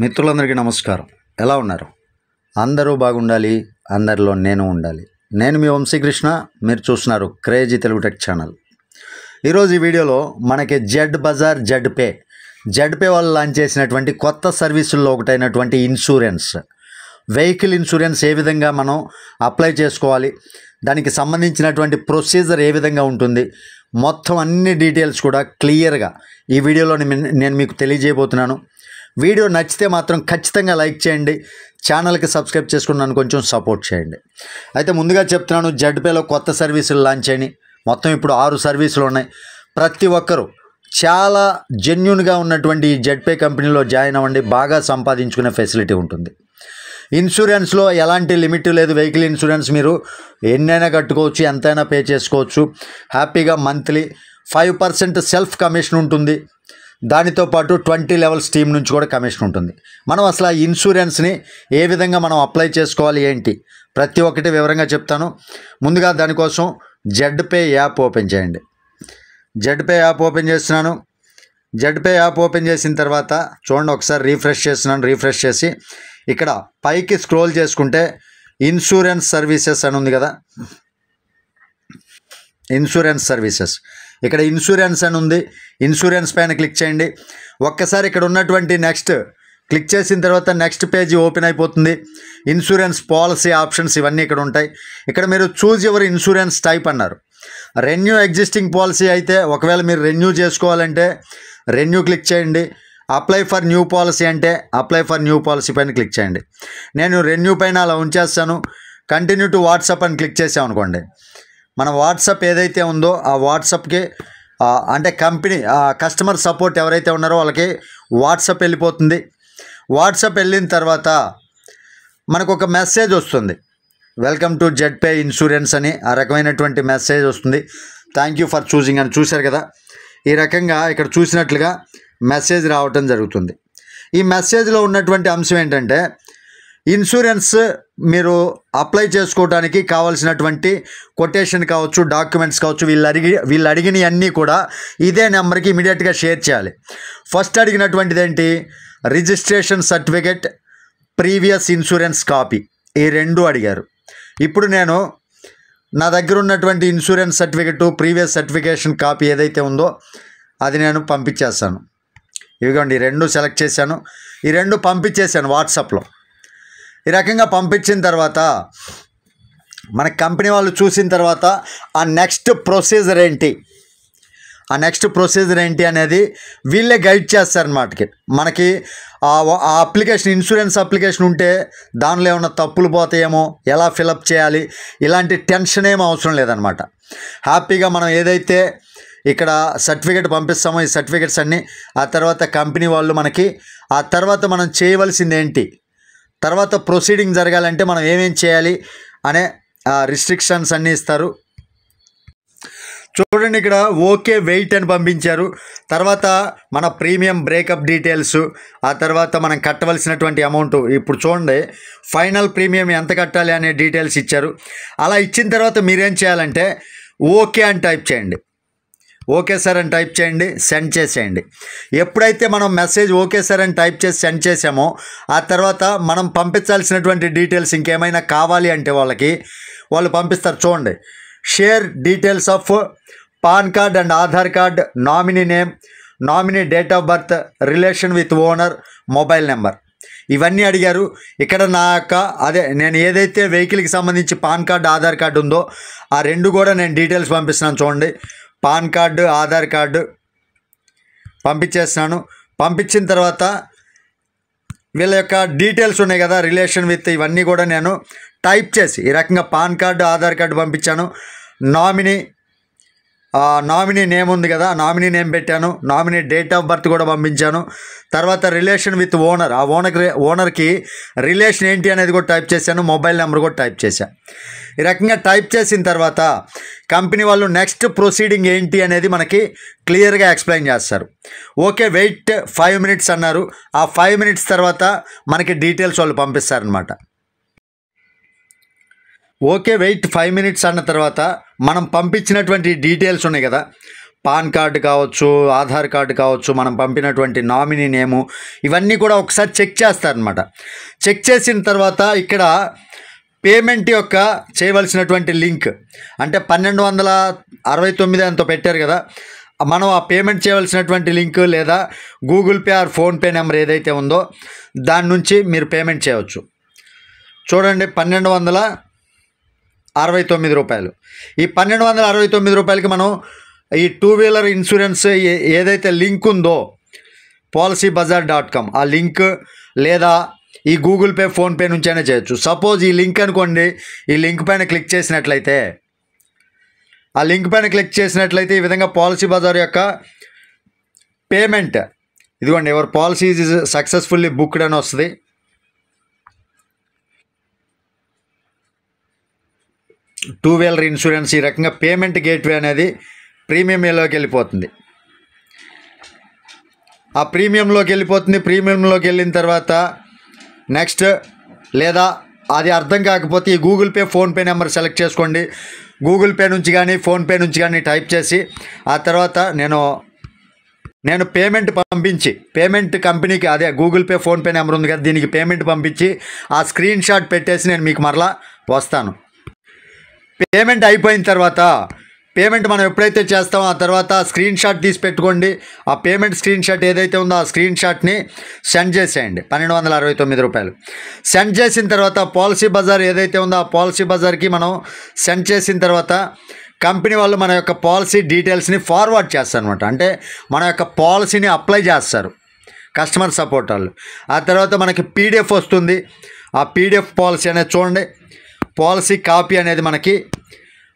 మిత్రులందరికీ నమస్కారం. ఎలా ఉన్నారు? అందరూ బాగుండాలి, అందరిలో నేను ఉండాలి. నేను మీ వంశీకృష్ణ, మీరు చూస్తున్నారు క్రేజీ తెలుగు టెక్ ఛానల్. ఈరోజు ఈ వీడియోలో మనకి జెడ్ బజార్ జెడ్ పే వాళ్ళు లాంచ్ చేసినటువంటి కొత్త సర్వీసుల్లో ఒకటైనటువంటి ఇన్సూరెన్స్, వెహికల్ ఇన్సూరెన్స్ ఏ విధంగా మనం అప్లై చేసుకోవాలి, దానికి సంబంధించినటువంటి ప్రొసీజర్ ఏ విధంగా ఉంటుంది, మొత్తం అన్ని డీటెయిల్స్ కూడా క్లియర్గా ఈ వీడియోలో నేను మీకు తెలియజేయబోతున్నాను. వీడియో నచ్చితే మాత్రం ఖచ్చితంగా లైక్ చేయండి, ఛానల్కి సబ్స్క్రైబ్ చేసుకుని నన్ను కొంచెం సపోర్ట్ చేయండి. అయితే ముందుగా చెప్తున్నాను, జెడ్ పేలో కొత్త సర్వీసులు లాంచ్ అయినాయి. మొత్తం ఇప్పుడు 6 సర్వీసులు ఉన్నాయి. ప్రతి ఒక్కరూ చాలా జెన్యూన్గా ఉన్నటువంటి ఈ జెడ్ పే కంపెనీలో జాయిన్ అవ్వండి, బాగా సంపాదించుకునే ఫెసిలిటీ ఉంటుంది. ఇన్సూరెన్స్లో ఎలాంటి లిమిట్ లేదు. వెహికల్ ఇన్సూరెన్స్ మీరు ఎన్నైనా కట్టుకోవచ్చు, ఎంతైనా పే చేసుకోవచ్చు. హ్యాపీగా మంత్లీ 5% సెల్ఫ్ కమిషన్ ఉంటుంది. దానితో పాటు 20 లెవెల్స్ టీమ్ నుంచి కూడా కమిషన్ ఉంటుంది. మనం అసలు ఆ ఇన్సూరెన్స్ని ఏ విధంగా మనం అప్లై చేసుకోవాలి ఏంటి ప్రతి ఒక్కటి వివరంగా చెప్తాను. ముందుగా దానికోసం జెడ్ పే యాప్ ఓపెన్ చేయండి. జెడ్ పే యాప్ ఓపెన్ చేస్తున్నాను. జెడ్ పే యాప్ ఓపెన్ చేసిన తర్వాత చూడండి, ఒకసారి రీఫ్రెష్ చేస్తున్నాను. రీఫ్రెష్ చేసి ఇక్కడ పైకి స్క్రోల్ చేసుకుంటే ఇన్సూరెన్స్ సర్వీసెస్ అని ఉంది కదా, ఇన్సూరెన్స్ సర్వీసెస్, ఇక్కడ ఇన్సూరెన్స్ అని ఉంది. ఇన్సూరెన్స్ పైన క్లిక్ చేయండి. ఒక్కసారి ఇక్కడ ఉన్నటువంటి నెక్స్ట్ క్లిక్ చేసిన తర్వాత నెక్స్ట్ పేజీ ఓపెన్ అయిపోతుంది. ఇన్సూరెన్స్ పాలసీ ఆప్షన్స్ ఇవన్నీ ఇక్కడ ఉంటాయి. ఇక్కడ మీరు చూజ్ యువర్ ఇన్సూరెన్స్ టైప్ అన్నారు. రెన్యూ ఎగ్జిస్టింగ్ పాలసీ అయితే ఒకవేళ మీరు రెన్యూ చేసుకోవాలంటే రెన్యూ క్లిక్ చేయండి. అప్లై ఫర్ న్యూ పాలసీ అంటే అప్లై ఫర్ న్యూ పాలసీ పైన క్లిక్ చేయండి. నేను రెన్యూ పైన అలా ఉంచేస్తాను. కంటిన్యూ టు వాట్సాప్ అని క్లిక్ చేసాం అనుకోండి, మన వాట్సాప్ ఏదైతే ఉందో ఆ వాట్సాప్కి అంటే కంపెనీ కస్టమర్ సపోర్ట్ ఎవరైతే ఉన్నారో వాళ్ళకి వాట్సాప్ వెళ్ళిపోతుంది. వాట్సాప్ వెళ్ళిన తర్వాత మనకు ఒక మెసేజ్ వస్తుంది, welcome to Z pay insurance అని. ఆ రకమైనటువంటి మెసేజ్ వస్తుంది. థ్యాంక్ యూ ఫర్ చూసింగ్ అని. చూశారు కదా, ఈ రకంగా ఇక్కడ చూసినట్లుగా మెసేజ్ రావటం జరుగుతుంది. ఈ మెసేజ్లో ఉన్నటువంటి అంశం ఏంటంటే, ఇన్సూరెన్స్ మీరు అప్లై చేసుకోవడానికి కావాల్సినటువంటి కొటేషన్ కావచ్చు, డాక్యుమెంట్స్ కావచ్చు, వీళ్ళు అడిగినవన్నీ కూడా ఇదే నెంబర్కి ఇమీడియట్గా షేర్ చేయాలి. ఫస్ట్ అడిగినటువంటిది ఏంటి, registration certificate, previous insurance copy, ఈ 2 అడిగారు. ఇప్పుడు నేను నా దగ్గర ఉన్నటువంటి insurance certificate, previous certification copy ఏదైతే ఉందో అది నేను పంపించేస్తాను. ఇవిగోండి, ఈ 2 సెలెక్ట్ చేశాను. ఈ 2 పంపించేశాను వాట్సాప్లో. ఈ రకంగా పంపించిన తర్వాత మన కంపెనీ వాళ్ళు చూసిన తర్వాత ఆ నెక్స్ట్ ప్రొసీజర్ ఏంటి అనేది వీళ్ళే గైడ్ చేస్తారన్నమాట. మనకి ఆ అప్లికేషన్, ఇన్సూరెన్స్ అప్లికేషన్ ఉంటే దానిలో ఏమైనా తప్పులు పోతాయేమో, ఎలా ఫిలప్ చేయాలి, ఇలాంటి టెన్షన్ ఏమీ అవసరం లేదనమాట. హ్యాపీగా మనం ఏదైతే ఇక్కడ సర్టిఫికేట్ పంపిస్తామో ఈ సర్టిఫికేట్స్ అన్నీ ఆ తర్వాత కంపెనీ వాళ్ళు మనకి ఆ తర్వాత మనం చేయవలసింది ఏంటి, తర్వాత ప్రొసీడింగ్ జరగాలంటే మనం ఏమేం చేయాలి అనే రిస్ట్రిక్షన్స్ అన్నీ ఇస్తారు. చూడండి, ఇక్కడ ఓకే వెయిట్ అని పంపించారు. తర్వాత మన ప్రీమియం బ్రేకప్ డీటెయిల్స్, ఆ తర్వాత మనం కట్టవలసినటువంటి అమౌంట్. ఇప్పుడు చూడండి, ఫైనల్ ప్రీమియం ఎంత కట్టాలి అనే డీటెయిల్స్ ఇచ్చారు. అలా ఇచ్చిన తర్వాత మీరేం చేయాలంటే ఓకే అని టైప్ చేయండి. ఓకే సార్ అని టైప్ చేయండి, సెండ్ చేసేయండి. ఎప్పుడైతే మనం మెసేజ్ ఓకే సార్ అని టైప్ చేసి సెండ్ చేసామో ఆ తర్వాత మనం పంపించాల్సినటువంటి డీటెయిల్స్ ఇంకేమైనా కావాలి అంటే వాళ్ళు పంపిస్తారు. చూడండి, share details of pan card and Aadhaar card, nominee name, nominee date of birth, relation with owner, mobile number, ఇవన్నీ అడిగారు. ఇక్కడ నేను ఏదైతే వెహికల్కి సంబంధించి పాన్ కార్డు, ఆధార్ కార్డు ఉందో ఆ 2 కూడా నేను డీటెయిల్స్ పంపిస్తున్నాను. చూడండి, పాన్ కార్డు, ఆధార్ కార్డు పంపించేస్తున్నాను. పంపించిన తర్వాత వీళ్ళ యొక్క డీటెయిల్స్ ఉన్నాయి కదా, రిలేషన్ విత్, ఇవన్నీ కూడా నేను టైప్ చేసి ఈ రకంగా పాన్ కార్డు, ఆధార్ కార్డు పంపించాను. నామినీ నేమ్ ఉంది కదా, నామినీ నేమ్ పెట్టాను. నామినీ డేట్ ఆఫ్ బర్త్ కూడా పంపించాను. తర్వాత రిలేషన్ విత్ ఓనర్, ఆ ఓనర్కి రిలేషన్ ఏంటి అనేది కూడా టైప్ చేశాను. మొబైల్ నెంబర్ కూడా టైప్ చేశాను. ఈ రకంగా టైప్ చేసిన తర్వాత కంపెనీ వాళ్ళు నెక్స్ట్ ప్రొసీడింగ్ ఏంటి అనేది మనకి క్లియర్గా ఎక్స్ప్లెయిన్ చేస్తారు. ఓకే వెయిట్ 5 minutes అన్నారు. ఆ 5 minutes తర్వాత మనకి డీటెయిల్స్ వాళ్ళు పంపిస్తారనమాట. ఓకే వెయిట్ 5 minutes అన్న తర్వాత మనం పంపించినటువంటి డీటెయిల్స్ ఉన్నాయి కదా, పాన్ కార్డు కావచ్చు, ఆధార్ కార్డు కావచ్చు, మనం పంపినటువంటి నామినీ నేము, ఇవన్నీ కూడా ఒకసారి చెక్ చేస్తారనమాట. చెక్ చేసిన తర్వాత ఇక్కడ పేమెంట్ యొక్క చేయవలసినటువంటి లింక్ అంటే 1269 ఎంతో పెట్టారు కదా, మనం ఆ పేమెంట్ చేయవలసినటువంటి లింక్ లేదా Google pay are PhonePe number ఏదైతే ఉందో దాని నుంచి మీరు పేమెంట్ చేయవచ్చు. చూడండి, 1269 రూపాయలు. ఈ 1269 రూపాయలకి మనం ఈ 2 వీలర్ ఇన్సూరెన్స్ ఏదైతే లింక్ ఉందో policybazaar.com ఆ లింక్ లేదా ఈ గూగుల్ పే ఫోన్పే నుంచి అయినా చేయొచ్చు. సపోజ్ ఈ లింక్ అనుకోండి, ఈ లింక్ పైన క్లిక్ చేసినట్లయితే ఈ విధంగా పాలసీ బజార్ యొక్క పేమెంట్ ఇదిగోండి, ever policy is successfully booked అని వస్తుంది. టూ వీలర్ ఇన్సూరెన్స్ ఈ రకంగా పేమెంట్ గేట్వే అనేది ప్రీమియంలోకి వెళ్ళిపోతుంది. ఆ ప్రీమియంలోకి వెళ్ళిన తర్వాత నెక్స్ట్ లేదా అది అర్థం కాకపోతే ఈ Google pay PhonePe number select చేసుకోండి. గూగుల్ పే నుంచి కానీ ఫోన్పే నుంచి కానీ టైప్ చేసి ఆ తర్వాత నేను పేమెంట్ కంపెనీకి అదే గూగుల్ పే ఫోన్పే నెంబర్ ఉంది కదా, దీనికి పేమెంట్ పంపించి ఆ స్క్రీన్ షాట్ పెట్టేసి నేను మీకు మరలా వస్తాను. పేమెంట్ అయిపోయిన తర్వాత పేమెంట్ మనం ఎప్పుడైతే చేస్తామో ఆ తర్వాత స్క్రీన్ షాట్ తీసి పెట్టుకోండి. ఆ పేమెంట్ స్క్రీన్ షాట్ ఏదైతే ఉందో ఆ స్క్రీన్ షాట్ని సెండ్ చేసేయండి. 1269 రూపాయలు సెండ్ చేసిన తర్వాత పాలసీ బజార్ ఏదైతే ఉందో ఆ పాలసీ బజార్కి మనం సెండ్ చేసిన తర్వాత కంపెనీ వాళ్ళు మన యొక్క పాలసీ డీటెయిల్స్ని ఫార్వర్డ్ చేస్తారు అనమాట. అంటే మన యొక్క పాలసీని అప్లై చేస్తారు కస్టమర్ సపోర్ట్ వాళ్ళు. ఆ తర్వాత మనకి పీడిఎఫ్ వస్తుంది. ఆ పీడిఎఫ్ పాలసీ అనేది చూడండి, పాలసీ కాపీ అనేది మనకి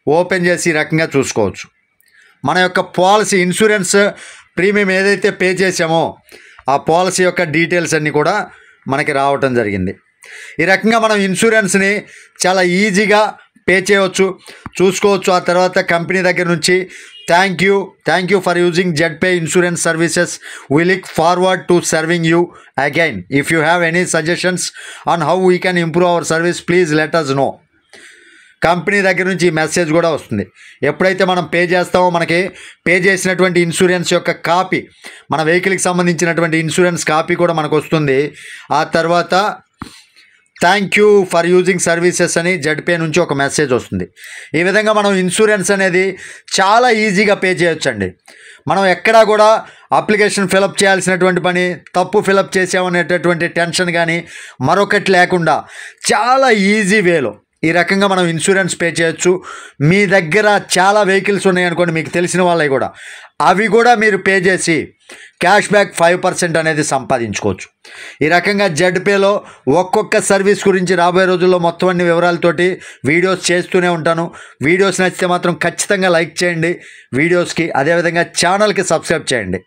ఓపెన్ చేసి ఈ రకంగా చూసుకోవచ్చు. మన యొక్క పాలసీ ఇన్సూరెన్స్ ప్రీమియం ఏదైతే పే చేసామో ఆ పాలసీ యొక్క డీటెయిల్స్ అన్నీ కూడా మనకి రావటం జరిగింది. ఈ రకంగా మనం ఇన్సూరెన్స్ని చాలా ఈజీగా పే చేయవచ్చు, చూసుకోవచ్చు. ఆ తర్వాత కంపెనీ దగ్గర నుంచి thank you for using Zepay insurance services, we look forward to serving you again. If you have any suggestions on how we can improve our service please let us know. Company దగ్గర నుంచి message కూడా వస్తుంది. ఎప్పుడైతే మనం pay చేస్తామో మనకి pay చేసినటువంటి insurance యొక్క కాపీ, మన వెహికల్కి సంబంధించినటువంటి ఇన్సూరెన్స్ కాపీ కూడా మనకు వస్తుంది. ఆ తర్వాత thank you for using services అని జెడ్పే నుంచి ఒక మెసేజ్ వస్తుంది. ఈ విధంగా మనం ఇన్సూరెన్స్ అనేది చాలా ఈజీగా పే చేయొచ్చండి. మనం ఎక్కడా కూడా అప్లికేషన్ ఫిలప్ చేయాల్సినటువంటి పని, తప్పు ఫిలప్ చేసామనేటటువంటి టెన్షన్ కానీ మరొకటి లేకుండా చాలా ఈజీ వేలో ఈ రకంగా మనం ఇన్సూరెన్స్ పే చేయొచ్చు. మీ దగ్గర చాలా వెహికల్స్ ఉన్నాయనుకోండి, మీకు తెలిసిన వాళ్ళవి కూడా, అవి కూడా మీరు పే చేసి క్యాష్ బ్యాక్ 5% అనేది సంపాదించుకోవచ్చు. ఈ రకంగా జెడ్పేలో ఒక్కొక్క సర్వీస్ గురించి రాబోయే రోజుల్లో మొత్తం అన్ని వివరాలతోటి వీడియోస్ చేస్తూనే ఉంటాను. వీడియోస్ నచ్చితే మాత్రం ఖచ్చితంగా లైక్ చేయండి వీడియోస్కి. అదేవిధంగా ఛానల్కి సబ్స్క్రైబ్ చేయండి.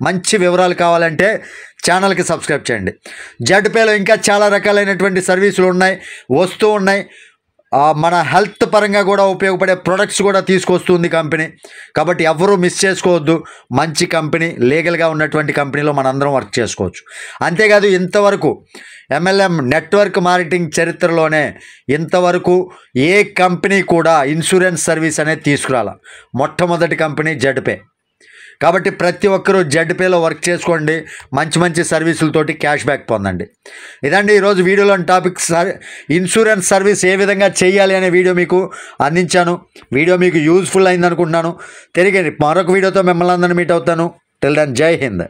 మంచి వివరాలు కావాలంటే ఛానల్కి సబ్స్క్రైబ్ చేయండి. జెడ్పేలో ఇంకా చాలా రకాలైనటువంటి సర్వీసులు వస్తూ ఉన్నాయి. మన హెల్త్ పరంగా కూడా ఉపయోగపడే ప్రొడక్ట్స్ కూడా తీసుకొస్తుంది కంపెనీ. కాబట్టి ఎవరూ మిస్ చేసుకోవద్దు. మంచి కంపెనీ, లీగల్గా ఉన్నటువంటి కంపెనీలో మనందరం వర్క్ చేసుకోవచ్చు. అంతేకాదు ఇంతవరకు MLM నెట్వర్క్ మార్కెటింగ్ చరిత్రలోనే ఇంతవరకు ఏ కంపెనీ కూడా ఇన్సూరెన్స్ సర్వీస్ అనేది తీసుకురాల. మొట్టమొదటి కంపెనీ జెడ్పే. కాబట్టి ప్రతి ఒక్కరూ జెడ్పేలో వర్క్ చేసుకోండి, మంచి మంచి సర్వీసులతోటి క్యాష్ బ్యాక్ పొందండి. ఇదండి ఈరోజు వీడియోలోని టాపిక్. ఇన్సూరెన్స్ సర్వీస్ ఏ విధంగా చేయాలి అనే వీడియో మీకు అందించాను. వీడియో మీకు యూజ్ఫుల్ అయింది అనుకుంటున్నాను. తిరిగి మరొక వీడియోతో మిమ్మల్ని అందరినీ మీట్ అవుతాను. టిల్ దెన్ జై హింద్.